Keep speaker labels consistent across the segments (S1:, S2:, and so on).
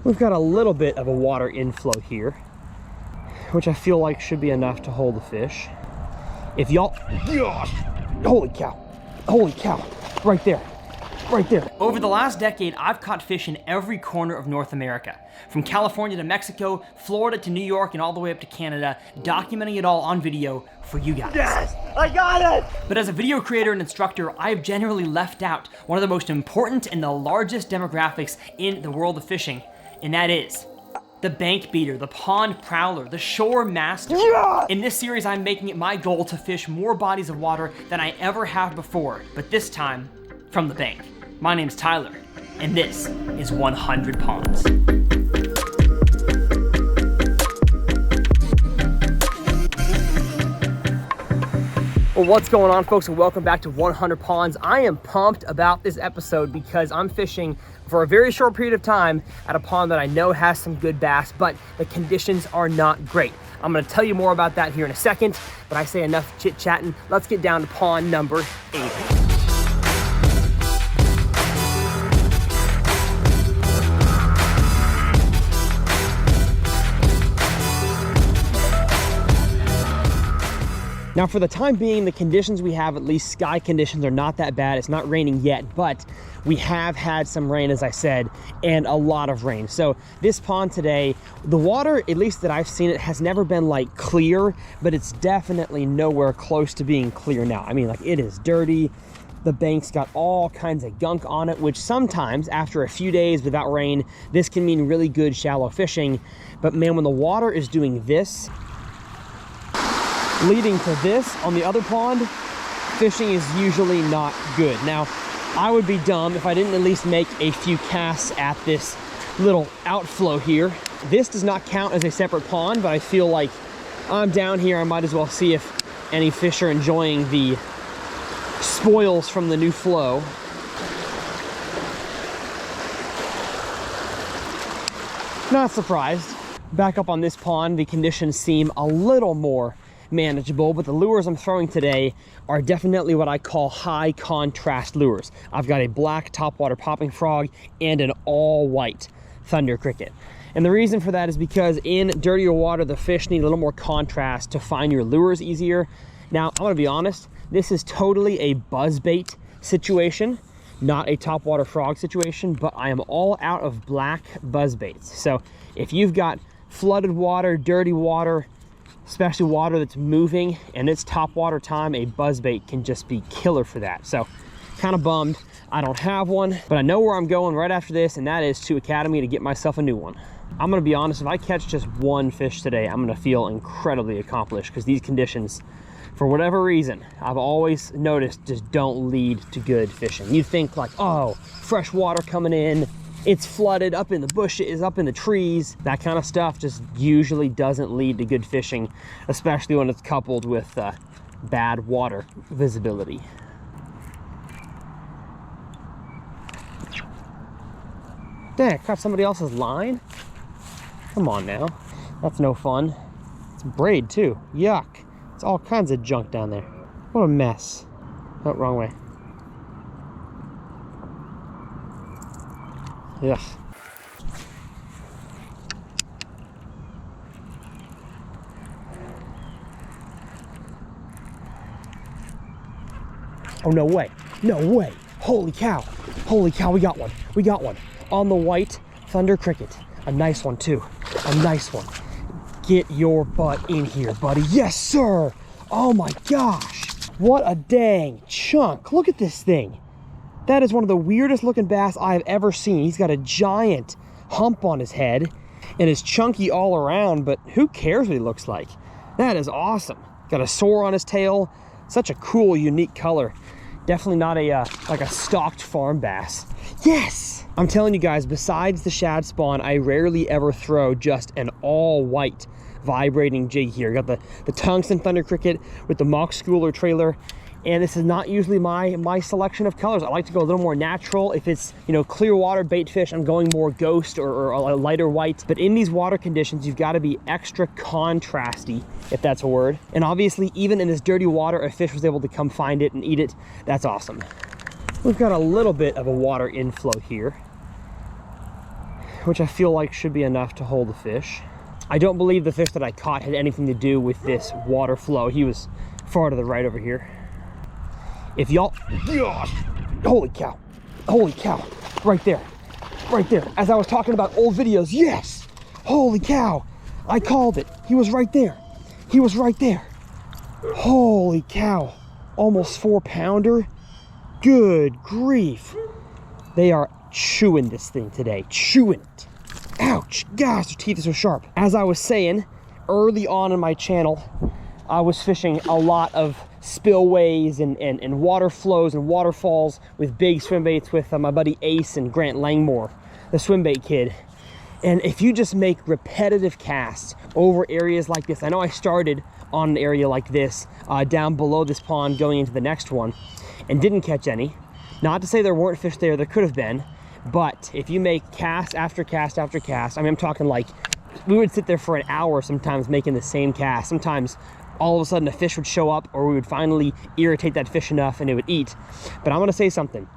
S1: We've got a little bit of a water inflow here, which I feel like should be enough to hold the fish. If y'all, gosh, holy cow, right there. Right there. Over the last decade, I've caught fish in every corner of North America. From California to Mexico, Florida to New York, and all the way up to Canada, documenting it all on video for you guys. Yes, I got it! But as a video creator and instructor, I've generally left out one of the most important and the largest demographics in the world of fishing, and that is the bank beater, the pond prowler, the shore master. Yeah! In this series, I'm making it my goal to fish more bodies of water than I ever have before, but this time, from the bank. My name's Tyler, and this is 100 Ponds. Well, what's going on, folks, and welcome back to 100 Ponds. I am pumped about this episode because I'm fishing for a very short period of time at a pond that I know has some good bass, but the conditions are not great. I'm gonna tell you more about that here in a second, but I say enough chit-chatting. Let's get down to pond number 8. Now, for the time being, the conditions we have, at least sky conditions, are not that bad. It's not raining yet, but we have had some rain, as I said, and a lot of rain. So this pond today, the water, at least that I've seen it, has never been like clear, but it's definitely nowhere close to being clear now. I mean, like, it is dirty. The bank's got all kinds of gunk on it, which sometimes after a few days without rain, this can mean really good shallow fishing. But man, when the water is doing this, leading to this on the other pond, fishing is usually not good. Now, I would be dumb if I didn't at least make a few casts at this little outflow here. This does not count as a separate pond, but I feel like I'm down here, I might as well see if any fish are enjoying the spoils from the new flow. Not surprised. Back up on this pond, the conditions seem a little more manageable, but the lures I'm throwing today are definitely what I call high contrast lures. I've got a black topwater popping frog and an all white thunder cricket. And the reason for that is because in dirtier water, the fish need a little more contrast to find your lures easier. Now, I'm gonna be honest, this is totally a buzzbait situation, not a topwater frog situation, but I am all out of black buzzbaits. So if you've got flooded water, dirty water, especially water that's moving and it's top water time, a buzzbait can just be killer for that. So kind of bummed I don't have one, but I know where I'm going right after this, and that is to Academy to get myself a new one. I'm gonna be honest, if I catch just one fish today, I'm gonna feel incredibly accomplished, because these conditions, for whatever reason, I've always noticed, just don't lead to good fishing. You think like, oh, fresh water coming in, it's flooded up in the bushes, up in the trees. That kind of stuff just usually doesn't lead to good fishing, especially when it's coupled with bad water visibility. Dang, I caught somebody else's line? Come on now, that's no fun. It's braid too, yuck. It's all kinds of junk down there. What a mess. Oh, wrong way. Yeah. Oh, no way. No way. Holy cow. Holy cow, we got one. We got one. On the white thunder cricket. A nice one, too. A nice one. Get your butt in here, buddy. Yes, sir. Oh, my gosh. What a dang chunk. Look at this thing. That is one of the weirdest looking bass I've ever seen. He's got a giant hump on his head and is chunky all around, but who cares what he looks like? That is awesome. Got a sore on his tail. Such a cool, unique color. Definitely not a like a stocked farm bass. Yes! I'm telling you guys, besides the shad spawn, I rarely ever throw just an all white vibrating jig here. Got the tungsten thunder cricket with the Mach schooler trailer. And this is not usually my selection of colors. I like to go a little more natural. If it's, you know, clear water bait fish, I'm going more ghost or a lighter white. But in these water conditions, you've got to be extra contrasty, if that's a word. And obviously, even in this dirty water, a fish was able to come find it and eat it. That's awesome. We've got a little bit of a water inflow here, which I feel like should be enough to hold the fish. I don't believe the fish that I caught had anything to do with this water flow. He was far to the right over here. If y'all, gosh, holy cow, right there, as I was talking about old videos. Yes, holy cow, I called it. He was right there, holy cow, almost 4-pounder. Good grief, they are chewing this thing today, chewing it. Ouch, gosh, their teeth are so sharp. As I was saying, early on in my channel, I was fishing a lot of spillways and water flows and waterfalls with big swim baits with my buddy Ace and Grant Langmore, the swim bait kid. And if you just make repetitive casts over areas like this, I know I started on an area like this, down below this pond going into the next one, and didn't catch any. Not to say there weren't fish there could have been, but if you make cast after cast after cast, I mean, I'm talking like, we would sit there for an hour sometimes making the same cast. Sometimes all of a sudden a fish would show up, or we would finally irritate that fish enough and it would eat. But I'm gonna say something.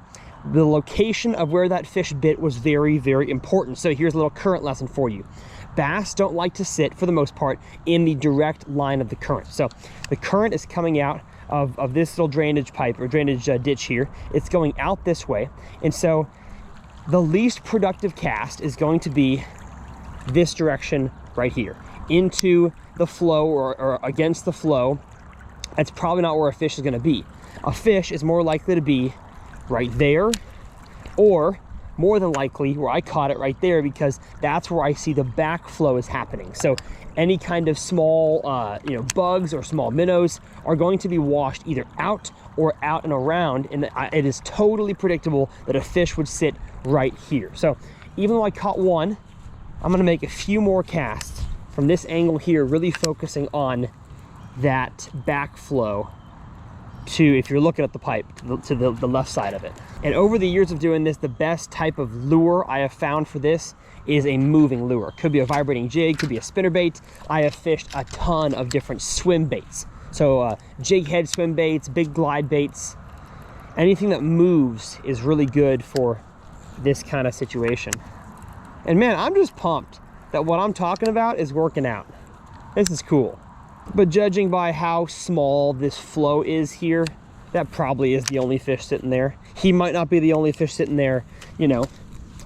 S1: The location of where that fish bit was very, very important. So here's a little current lesson for you. Bass don't like to sit, for the most part, in the direct line of the current. So the current is coming out of this little drainage pipe or drainage ditch here. It's going out this way. And so the least productive cast is going to be this direction right here, into the flow or against the flow. That's probably not where a fish is going to be. A fish is more likely to be right there, or more than likely where I caught it, right there, because that's where I see the backflow is happening. So any kind of small bugs or small minnows are going to be washed either out or out and around, and it is totally predictable that a fish would sit right here. So even though I caught one, I'm going to make a few more casts from this angle here, really focusing on that backflow to, if you're looking at the pipe, to the left side of it. And over the years of doing this, the best type of lure I have found for this is a moving lure. Could be a vibrating jig, could be a spinnerbait. I have fished a ton of different swim baits. So jig head swim baits, big glide baits, anything that moves is really good for this kind of situation. And man, I'm just pumped that what I'm talking about is working out. This is cool. But judging by how small this flow is here, that probably is the only fish sitting there. He might not be the only fish sitting there, you know,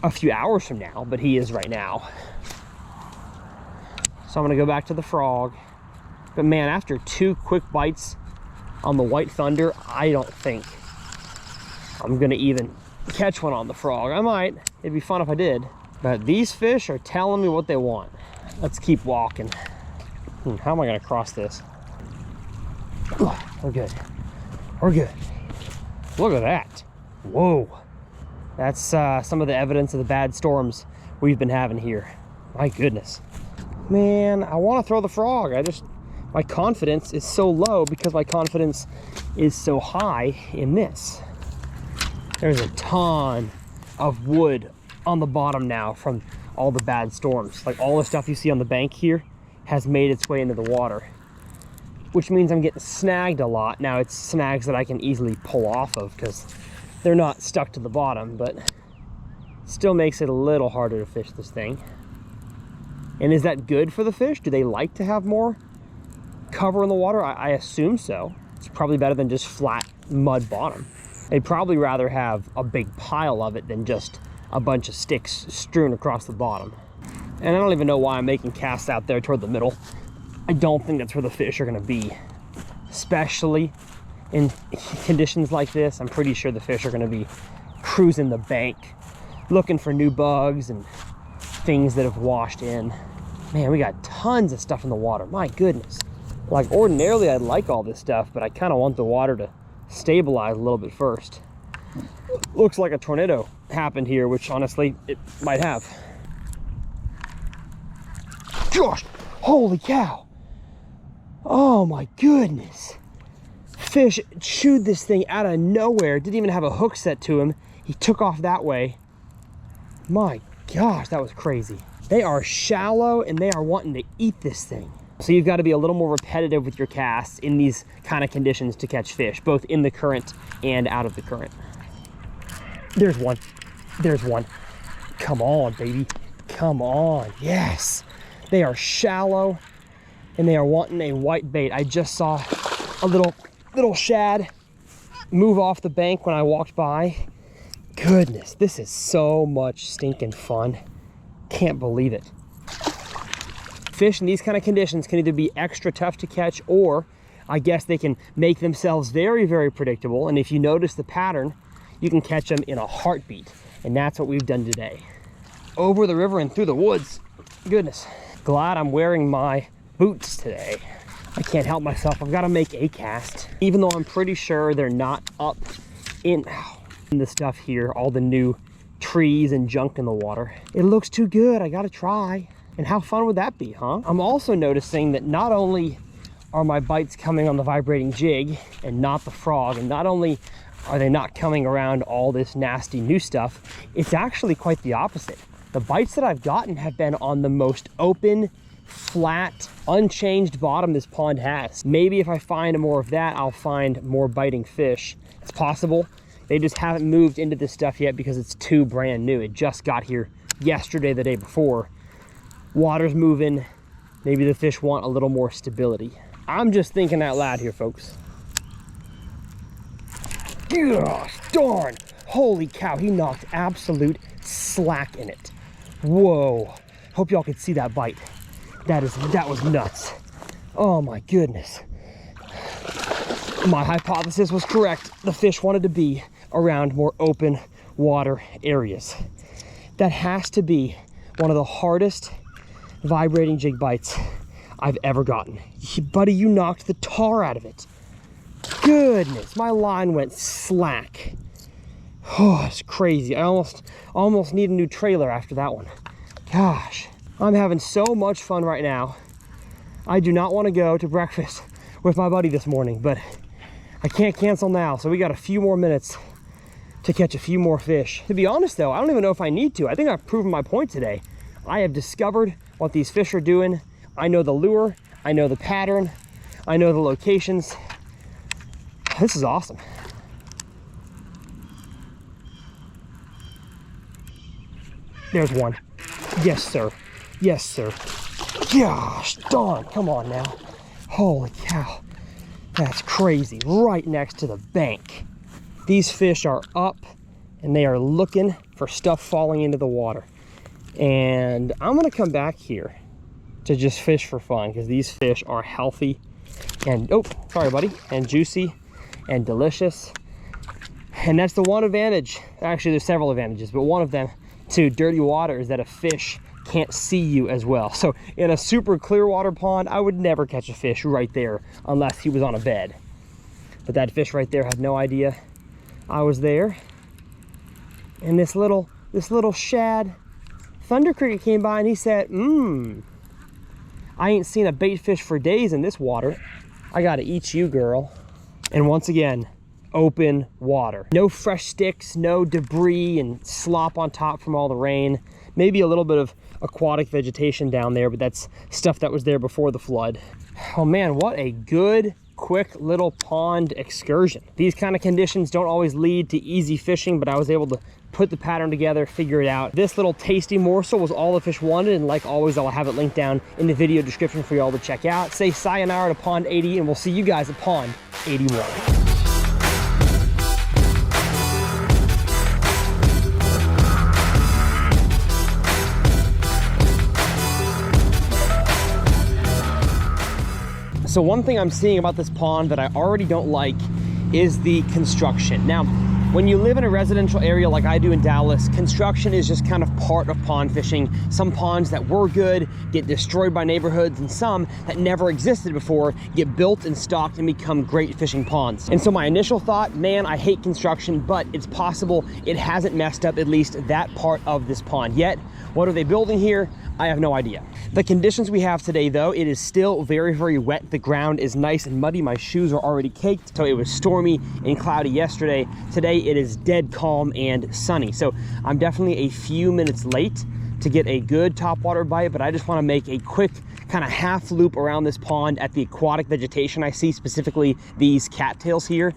S1: a few hours from now, but he is right now. So I'm gonna go back to the frog. But man, after 2 quick bites on the White Thunder, I don't think I'm gonna even catch one on the frog. I might, it'd be fun if I did. But these fish are telling me what they want. Let's keep walking. How am I gonna cross this? We're good. We're good. Look at that. Whoa. That's some of the evidence of the bad storms we've been having here. My goodness. Man, I want to throw the frog. My confidence is so low because my confidence is so high in this. There's a ton of wood on the bottom now from all the bad storms. Like all the stuff you see on the bank here has made its way into the water, which means I'm getting snagged a lot. Now it's snags that I can easily pull off of because they're not stuck to the bottom, but still makes it a little harder to fish this thing. And is that good for the fish? Do they like to have more cover in the water? I assume so. It's probably better than just flat mud bottom. They'd probably rather have a big pile of it than just a bunch of sticks strewn across the bottom. And I don't even know why I'm making casts out there toward the middle. I don't think that's where the fish are gonna be, especially in conditions like this. I'm pretty sure the fish are gonna be cruising the bank, looking for new bugs and things that have washed in. Man, we got tons of stuff in the water, my goodness. Like ordinarily I'd like all this stuff, but I kind of want the water to stabilize a little bit first. Looks like a tornado happened here, which honestly it might have. Gosh, holy cow. Oh my goodness. Fish chewed this thing out of nowhere. Didn't even have a hook set to him. He took off that way. My gosh, that was crazy. They are shallow and they are wanting to eat this thing. So you've got to be a little more repetitive with your casts in these kind of conditions to catch fish, both in the current and out of the current. There's one. There's one. Come on, baby. come on, yes. They are shallow and they are wanting a white bait. I just saw a little shad move off the bank when I walked by. Goodness, this is so much stinking fun. Can't believe it. Fish in these kind of conditions can either be extra tough to catch, or I guess they can make themselves very, very predictable. And if you notice the pattern, you can catch them in a heartbeat. And that's what we've done today. Over the river and through the woods. Goodness, glad I'm wearing my boots today. I can't help myself. I've got to make a cast, even though I'm pretty sure they're not up in the stuff here, all the new trees and junk in the water. It looks too good. I got to try. And how fun would that be, huh? I'm also noticing that not only are my bites coming on the vibrating jig and not the frog, and not only are they not coming around all this nasty new stuff, it's actually quite the opposite. The bites that I've gotten have been on the most open, flat, unchanged bottom this pond has. Maybe if I find more of that, I'll find more biting fish. It's possible. They just haven't moved into this stuff yet because it's too brand new. It just got here yesterday, the day before. Water's moving. Maybe the fish want a little more stability. I'm just thinking out loud here, folks. Gosh darn! Holy cow, he knocked absolute slack in it. Whoa! Hope y'all could see that bite. That was nuts. Oh my goodness. My hypothesis was correct. The fish wanted to be around more open water areas. That has to be one of the hardest vibrating jig bites I've ever gotten. Buddy, you knocked the tar out of it. Goodness, my line went slack. Oh, it's crazy. I almost need a new trailer after that one. Gosh, I'm having so much fun right now. I do not want to go to breakfast with my buddy this morning, but I can't cancel now, so we got a few more minutes to catch a few more fish. To be honest though, I don't even know if I need to. I think I've proven my point today. I have discovered what these fish are doing. I know the lure, I know the pattern, I know the locations. This is awesome. There's one. Yes, sir. Yes, sir. Gosh darn, come on now. Holy cow. That's crazy. Right next to the bank. These fish are up and they are looking for stuff falling into the water. And I'm gonna come back here to just fish for fun because these fish are healthy and, oh, sorry buddy, and juicy and delicious. And that's the one advantage. Actually, there's several advantages, but one of them to dirty water is that a fish can't see you as well. So in a super clear water pond, I would never catch a fish right there unless he was on a bed. But that fish right there had no idea I was there. And this little shad thunder cricket came by and he said, I ain't seen a bait fish for days in this water. I gotta eat you, girl. And once again, open water. No fresh sticks, no debris and slop on top from all the rain. Maybe a little bit of aquatic vegetation down there, but that's stuff that was there before the flood. Oh man, what a good, quick little pond excursion. These kind of conditions don't always lead to easy fishing, but I was able to put the pattern together, figure it out. This little tasty morsel was all the fish wanted, and like always, I'll have it linked down in the video description for y'all to check out. Say sayonara to Pond 80, and we'll see you guys at Pond 81. So one thing I'm seeing about this pond that I already don't like is the construction. Now, when you live in a residential area like I do in Dallas, construction is just kind of part of pond fishing. Some ponds that were good get destroyed by neighborhoods, and some that never existed before get built and stocked and become great fishing ponds. And so my initial thought, man, I hate construction, but it's possible it hasn't messed up at least that part of this pond yet. What are they building here? I have no idea. The conditions we have today though, it is still very, very wet. The ground is nice and muddy. My shoes are already caked. So it was stormy and cloudy yesterday. Today it is dead calm and sunny. So I'm definitely a few minutes late to get a good topwater bite, but I just want to make a quick kind of half loop around this pond at the aquatic vegetation I see, specifically these cattails here,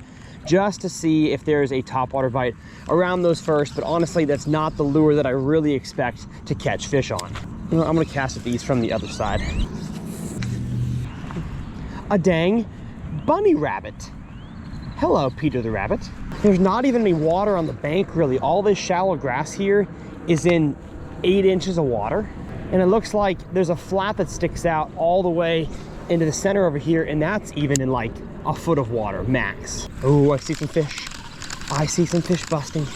S1: just to see if there's a topwater bite around those first. But honestly, that's not the lure that I really expect to catch fish on. You know, I'm gonna cast at these from the other side. A dang bunny rabbit. Hello, Peter the rabbit. There's not even any water on the bank, really. All this shallow grass here is in 8 inches of water. And it looks like there's a flat that sticks out all the way into the center over here, and that's even in like a foot of water, max. Oh, I see some fish. I see some fish busting.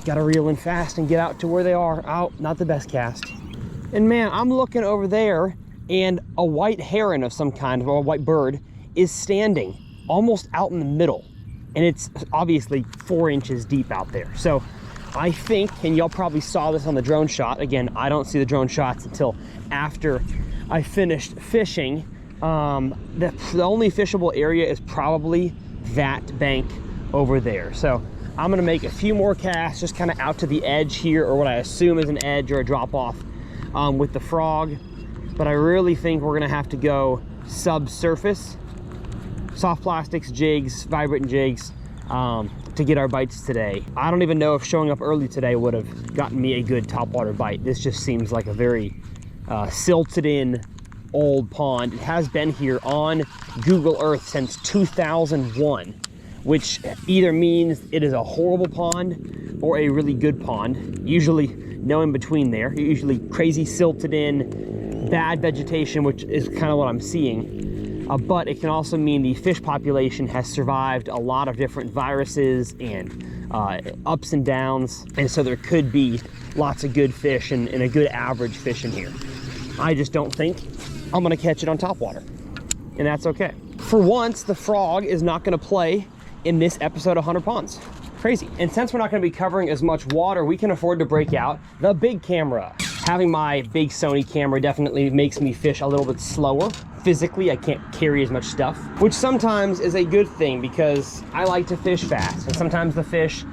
S1: Gotta reel in fast and get out to where they are. Oh, not the best cast. And man, I'm looking over there, and a white heron of some kind, or a white bird, is standing almost out in the middle. And it's obviously 4 inches deep out there. So I think, and y'all probably saw this on the drone shot. Again, I don't see the drone shots until after I finished fishing. The only fishable area is probably that bank over there. So I'm gonna make a few more casts just kind of out to the edge here, or what I assume is an edge or a drop off with the frog. But I really think we're gonna have to go subsurface, soft plastics, jigs, vibrating jigs, to get our bites today. I don't even know if showing up early today would have gotten me a good topwater bite. This just seems like a very silted in old pond. It has been here on Google Earth since 2001, which either means it is a horrible pond or a really good pond. Usually no in between there. Usually crazy silted in, bad vegetation, which is kind of what I'm seeing. But it can also mean the fish population has survived a lot of different viruses and ups and downs. And so there could be lots of good fish and a good average fish in here. I just don't think I'm gonna catch it on topwater, and that's okay. For once, the frog is not gonna play in this episode of 100 Ponds. Crazy. And since we're not gonna be covering as much water, we can afford to break out the big camera. Having my big Sony camera definitely makes me fish a little bit slower. Physically, I can't carry as much stuff, which sometimes is a good thing because I like to fish fast, and sometimes the fish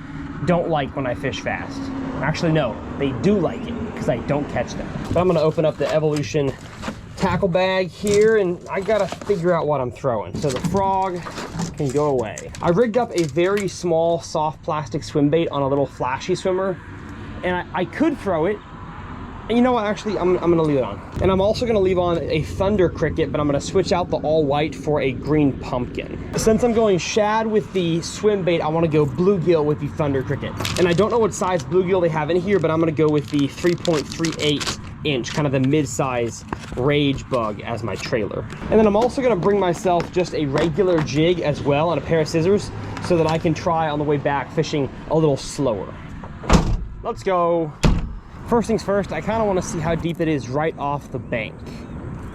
S1: don't like when I fish fast. Actually, no, they do like it because I don't catch them. But I'm gonna open up the Evolution tackle bag here, and I gotta figure out what I'm throwing. So the frog can go away. I rigged up a very small soft plastic swim bait on a little flashy swimmer, and I could throw it. And you know what, actually, I'm gonna leave it on. And I'm also gonna leave on a thunder cricket, but I'm gonna switch out the all white for a green pumpkin. Since I'm going shad with the swim bait, I wanna go bluegill with the thunder cricket. And I don't know what size bluegill they have in here, but I'm gonna go with the 3.38 inch, kind of the mid-size rage bug as my trailer. And then I'm also gonna bring myself just a regular jig as well and a pair of scissors so that I can try on the way back fishing a little slower. Let's go. First things first, I kind of want to see how deep it is right off the bank.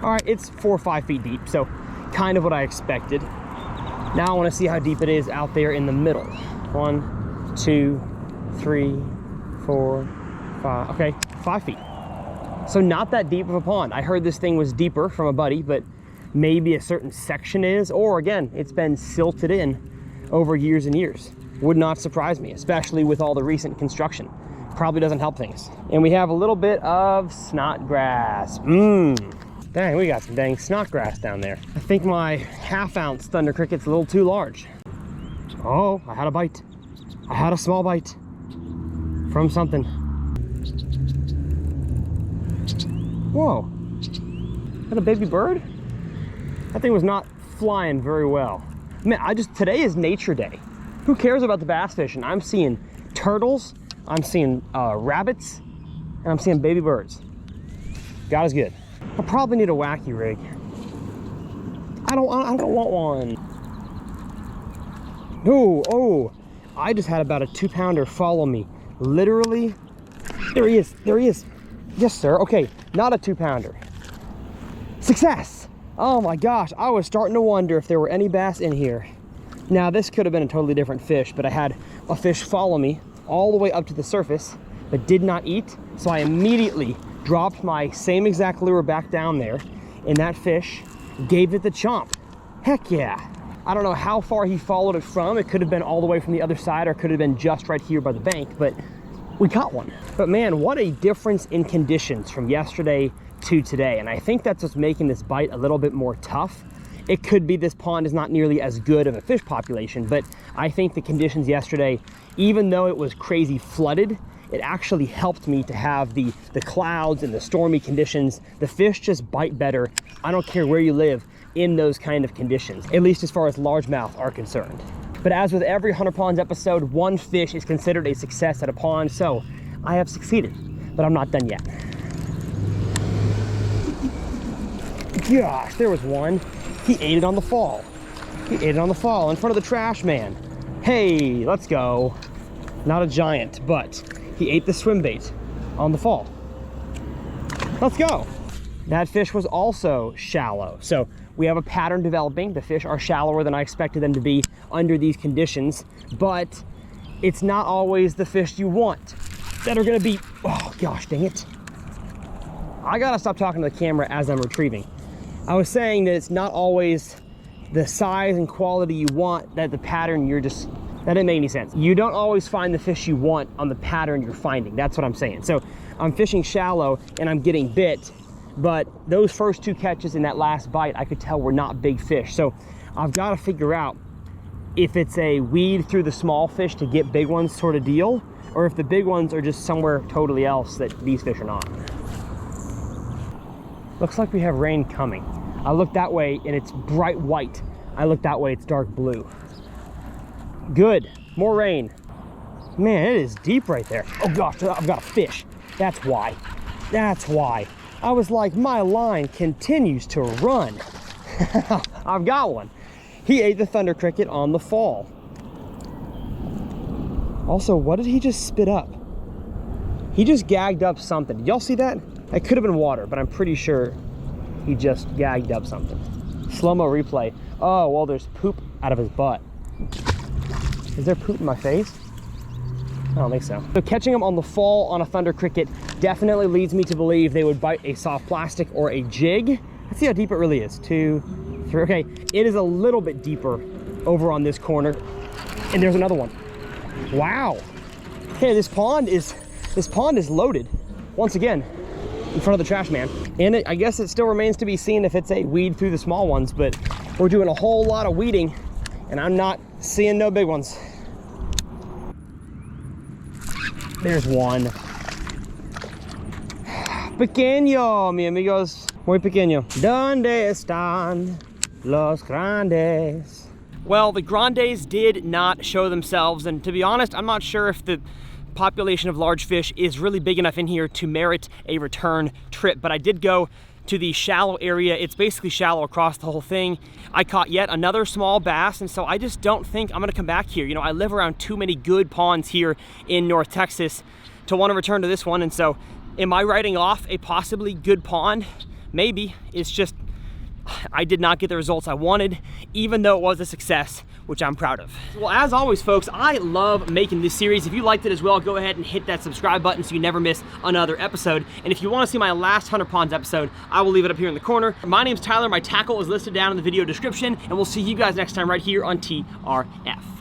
S1: All right, it's 4 or 5 feet deep, so kind of what I expected. Now I want to see how deep it is out there in the middle. 1, 2, 3, 4, 5, okay, 5 feet. So not that deep of a pond. I heard this thing was deeper from a buddy, but maybe a certain section is, or again, it's been silted in over years and years. Would not surprise me, especially with all the recent construction. Probably doesn't help things. And we have a little bit of snodgrass. Dang, we got some dang snodgrass down there. I think my half-ounce thunder cricket's a little too large. Oh, I had a bite. I had a small bite from something. Whoa, is that a baby bird? That thing was not flying very well. Man, today is nature day. Who cares about the bass fishing? I'm seeing turtles, I'm seeing rabbits, and I'm seeing baby birds. God is good. I probably need a wacky rig. I don't want one. Oh, I just had about a 2-pounder follow me. Literally, there he is. Yes, sir. Okay, not a 2-pounder. Success. Oh my gosh, I was starting to wonder if there were any bass in here. Now, this could have been a totally different fish, but I had a fish follow me all the way up to the surface, but did not eat. So I immediately dropped my same exact lure back down there, and that fish gave it the chomp. Heck yeah. I don't know how far he followed it from. It could have been all the way from the other side, or could have been just right here by the bank, but we caught one. But man, what a difference in conditions from yesterday to today. And I think that's what's making this bite a little bit more tough It could be this pond is not nearly as good of a fish population, but I think the conditions yesterday, even though it was crazy flooded, it actually helped me to have the clouds and the stormy conditions. The fish just bite better. I don't care where you live in those kind of conditions, at least as far as largemouth are concerned. But as with every 100 Ponds episode, one fish is considered a success at a pond, so I have succeeded, but I'm not done yet. Gosh, there was one. He ate it on the fall. He ate it on the fall in front of the trash man. Hey, let's go. Not a giant, but he ate the swim bait on the fall. Let's go. That fish was also shallow. So we have a pattern developing. The fish are shallower than I expected them to be under these conditions, but it's not always the fish you want that are gonna be, oh gosh, dang it. I gotta stop talking to the camera as I'm retrieving. I was saying that it's not always the size and quality you want, that the pattern you're just, that didn't make any sense. You don't always find the fish you want on the pattern you're finding. That's what I'm saying. So I'm fishing shallow and I'm getting bit, but those first two catches in that last bite, I could tell were not big fish. So I've got to figure out if it's a weed through the small fish to get big ones sort of deal, or if the big ones are just somewhere totally else that these fish are not. Looks like we have rain coming. I look that way and it's bright white. I look that way, it's dark blue. Good, more rain. Man, it is deep right there. Oh gosh, I've got a fish. That's why. That's why. I was like, my line continues to run. I've got one. He ate the thunder cricket on the fall. Also, what did he just spit up? He just gagged up something. Did y'all see that? It could have been water, but I'm pretty sure he just gagged up something. Slow-mo replay. Oh, well, there's poop out of his butt. Is there poop in my face? I don't think so. So catching them on the fall on a thunder cricket definitely leads me to believe they would bite a soft plastic or a jig. Let's see how deep it really is. 2, 3, okay. It is a little bit deeper over on this corner. And there's another one. Wow. Okay, this pond is loaded once again in front of the trash man. And I guess it still remains to be seen if it's a weed through the small ones, but we're doing a whole lot of weeding and I'm not seeing no big ones. There's one. Pequeño, mi amigos. Muy pequeño. ¿Dónde están los grandes? Well, the grandes did not show themselves, and to be honest, I'm not sure if the population of large fish is really big enough in here to merit a return trip, but I did go to the shallow area. It's basically shallow across the whole thing. I caught yet another small bass, and so I just don't think I'm gonna come back here. You know, I live around too many good ponds here in North Texas to want to return to this one, and so am I writing off a possibly good pond? Maybe. It's just I did not get the results I wanted, even though it was a success, which I'm proud of. Well, as always, folks, I love making this series. If you liked it as well, go ahead and hit that subscribe button so you never miss another episode. And if you want to see my last 100 Ponds episode, I will leave it up here in the corner. My name's Tyler. My tackle is listed down in the video description, and we'll see you guys next time right here on TRF.